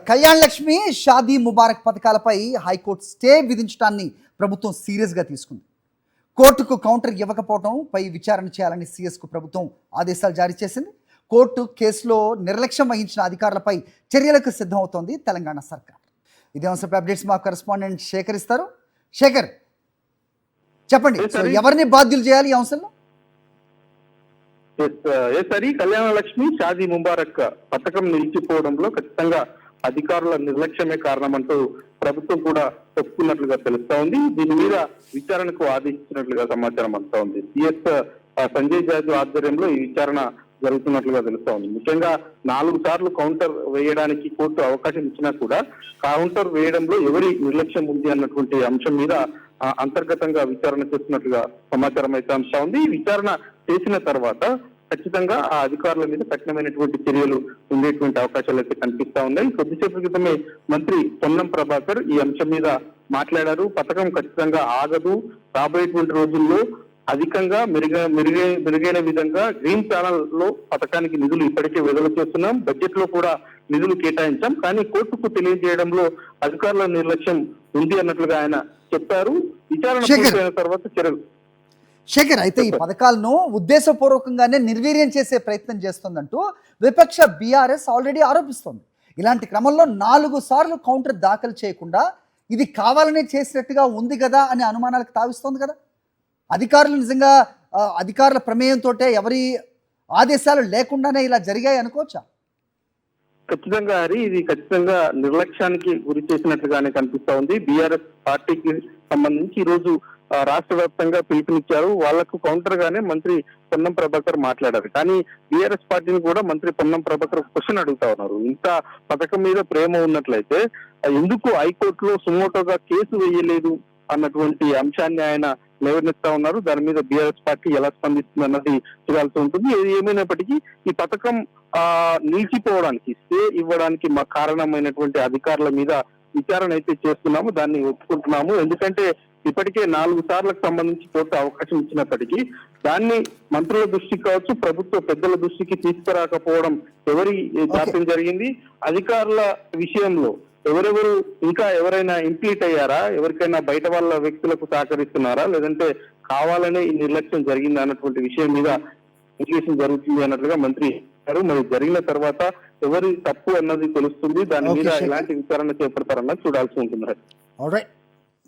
కళ్యాణ్ లక్ష్మి, షాదీ ముబారక్ పథకాలపై high court stay విధించడాన్ని ప్రభుత్వం సీరియస్గా తీసుకుంది. కోర్టుకు కౌంటర్ ఇవ్వకపోవడంపై విచారణ చేయాలని సీఎస్కు ప్రభుత్వం ఆదేశాలు జారీ చేసింది. కోర్టు కేసులో నిర్లక్ష్యం వహించిన అధికారులపై చర్యలకు సిద్ధమవుతోంది తెలంగాణ సర్కార్. ఇదే అంశంపై అప్డేట్స్ మా కరెస్పాండెంట్ శేఖర్ ఇస్తారు. శేఖర్, చెప్పండి, ఎవరిని బాధ్యులు చేయాలి ఈ అంశంలో? కళ్యాణ లక్ష్మి, షాదీ ముబారక్ పథకం నిలిచిపోవడంలో ఖచ్చితంగా అధికారుల నిర్లక్ష్యమే కారణమంటూ ప్రభుత్వం కూడా ఒప్పుకున్నట్లుగా తెలుస్తా ఉంది. దీని మీద విచారణకు ఆదేశించినట్లుగా సమాచారం అందుతా ఉంది. సిఎస్ సంజయ్ జాజు ఆధ్వర్యంలో ఈ విచారణ జరుగుతున్నట్లుగా తెలుస్తా ఉంది. ముఖ్యంగా 4 సార్లు కౌంటర్ వేయడానికి కోర్టు అవకాశం ఇచ్చినా కూడా కౌంటర్ వేయడంలో ఎవరి నిర్లక్ష్యం ఉంది అన్నటువంటి అంశం మీద అంతర్గతంగా విచారణ చేస్తున్నట్లుగా సమాచారం అయితే అందుతా ఉంది. ఈ విచారణ చేసిన తర్వాత ఖచ్చితంగా ఆ అధికారుల మీద కఠినమైనటువంటి చర్యలు ఉండేటువంటి అవకాశాలు అయితే కనిపిస్తా ఉన్నాయి. కొద్దిసేపు క్రితమే మంత్రి పొన్నం ప్రభాకర్ ఈ అంశం మీద మాట్లాడారు. పథకం ఖచ్చితంగా ఆగదు, రాబోయేటువంటి రోజుల్లో అధికంగా మెరుగైన విధంగా గ్రీన్ ఛానల్ లో పథకానికి నిధులు ఇప్పటికే విడుదల చేస్తున్నాం, బడ్జెట్ లో కూడా నిధులు కేటాయించాం, కానీ కోర్టుకు తెలియజేయడంలో అధికారుల నిర్లక్ష్యం ఉంది అన్నట్లుగా ఆయన చెప్పారు. విచారణ పూర్తయిన తర్వాత చర్యలు. శేఖర్, అయితే ఈ పథకాలను ఉద్దేశపూర్వకంగానే నిర్వీర్యం చేసే ప్రయత్నం చేస్తుందంటూ విపక్ష బీఆర్ఎస్ ఆల్రెడీ ఆరోపిస్తోంది. ఇలాంటి క్రమంలో 4 సార్లు కౌంటర్ దాఖలు చేయకుండా ఇది కావాలనే చేసినట్టుగా ఉంది కదా అని అనుమానాలకు తావిస్తోంది కదా. అధికారులు నిజంగా అధికారుల ప్రమేయంతో, ఎవరి ఆదేశాలు లేకుండానే ఇలా జరిగాయి అనుకోవచ్చా? ఖచ్చితంగా ఇది ఖచ్చితంగా నిర్లక్ష్యానికి గురి చేసినట్లుగానే కనిపిస్తా ఉంది. బీఆర్ఎస్ పార్టీకి సంబంధించి ఈ రోజు రాష్ట్ర వ్యాప్తంగా పిలుపునిచ్చారు. వాళ్లకు కౌంటర్ గానే మంత్రి పొన్నం ప్రభాకర్ మాట్లాడారు. కానీ బీఆర్ఎస్ పార్టీని కూడా మంత్రి పొన్నం ప్రభాకర్ క్వశ్చన్ అడుగుతా ఉన్నారు. ఇంత పథకం మీద ప్రేమ ఉన్నట్లయితే ఎందుకు హైకోర్టులో సుమోటోగా కేసు వేయలేదు అన్నటువంటి అంశాన్ని ఆయన లేవనెత్తా ఉన్నారు. దాని మీద బీఆర్ఎస్ పార్టీ ఎలా స్పందిస్తుంది అన్నది చూడాల్సి ఉంటుంది. ఏది ఏమైనప్పటికీ ఈ పథకం నిలిచిపోవడానికి, స్టే ఇవ్వడానికి మా కారణమైనటువంటి అధికారుల మీద విచారణ అయితే చేస్తున్నాము, దాన్ని ఒప్పుకుంటున్నాము. ఎందుకంటే ఇప్పటికే 4 సార్లకు సంబంధించి కోర్టు అవకాశం ఇచ్చినప్పటికీ దాన్ని మంత్రుల దృష్టికి కావచ్చు, ప్రభుత్వ పెద్దల దృష్టికి తీసుకురాకపోవడం ఎవరి జాప్యం జరిగింది, అధికారుల విషయంలో ఎవరెవరు ఇంకా ఎవరైనా ఇంప్లీట్ అయ్యారా, ఎవరికైనా బయట వాళ్ళ వ్యక్తులకు సహకరిస్తున్నారా, లేదంటే కావాలనే ఈ నిర్లక్ష్యం జరిగిందా అన్నటువంటి విషయం మీద ఇన్వెస్టిగేషన్ జరుగుతుంది అన్నట్లుగా మంత్రి గారు. మరి జరిగిన తర్వాత ఎవరి తప్పు అన్నది తెలుస్తుంది. దాని మీద ఎలాంటి విచారణ చేపడతారన్నది చూడాల్సి ఉంటుంది.